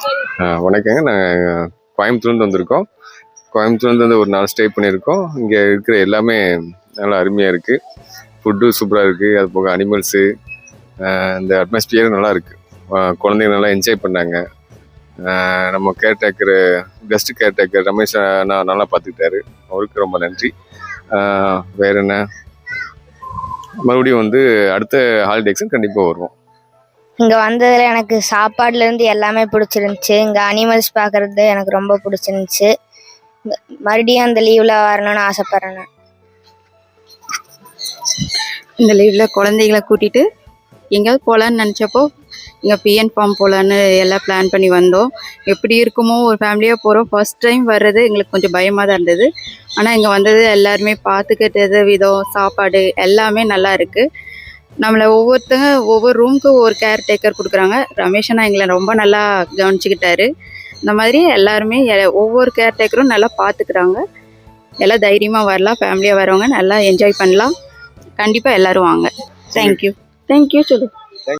வணக்கங்க. நாங்கள் கோயம்புத்தூர்லேருந்து வந்திருக்கோம். கோயம்புத்தூர்லேருந்து வந்து ஒரு நாள் ஸ்டே பண்ணியிருக்கோம். இங்கே இருக்கிற எல்லாமே நல்லா அருமையாக இருக்குது. ஃபுட்டு சூப்பராக இருக்குது. அது போக அனிமல்ஸு, இந்த அட்மாஸ்பியர் நல்லா இருக்குது. குழந்தைங்க நல்லா என்ஜாய் பண்ணாங்க. நம்ம கேர்டேக்கரு, கெஸ்ட்டு கேர்டேக்கர் ரமேஷ் அண்ணா நல்லா பார்த்துக்கிட்டாரு. அவருக்கு ரொம்ப நன்றி. வேறு என்ன, மறுபடியும் வந்து அடுத்த ஹாலிடேஸும் கண்டிப்பாக வருவோம். இங்கே வந்ததில் எனக்கு சாப்பாடுலேருந்து எல்லாமே பிடிச்சிருந்துச்சி. இங்கே அனிமல்ஸ் பார்க்குறது எனக்கு ரொம்ப பிடிச்சிருந்துச்சி. மறுபடியும் அந்த லீவில் வரணும்னு ஆசைப்பட்றேன். இந்த லீவில் குழந்தைகளை கூட்டிகிட்டு எங்கேயாவது போகலான்னு நினச்சப்போ இங்கே பிஎன் ஃபார்ம் போகலான்னு எல்லாம் பிளான் பண்ணி வந்தோம். எப்படி இருக்குமோ, ஒரு ஃபேமிலியாக போகிறோம். ஃபர்ஸ்ட் டைம் வர்றது எங்களுக்கு கொஞ்சம் பயமாக தான் இருந்தது. ஆனால் இங்கே வந்தது எல்லாருமே பார்த்துக்கிட்டது விதம், சாப்பாடு எல்லாமே நல்லா இருக்குது. நம்மளை ஒவ்வொருத்தங்க ஒவ்வொரு ரூமுக்கு ஒரு கேர் டேக்கர் கொடுக்குறாங்க. ரமேஷனா எங்களை ரொம்ப நல்லா கவனிச்சுக்கிட்டாரு. இந்த மாதிரி எல்லாருமே ஒவ்வொரு கேர் டேக்கரும் நல்லா பார்த்துக்கிறாங்க. எல்லாம் தைரியமாக வரலாம். ஃபேமிலியாக வரவங்க நல்லா என்ஜாய் பண்ணலாம். கண்டிப்பாக எல்லோரும் வாங்க. தேங்க்யூ சொல்லு.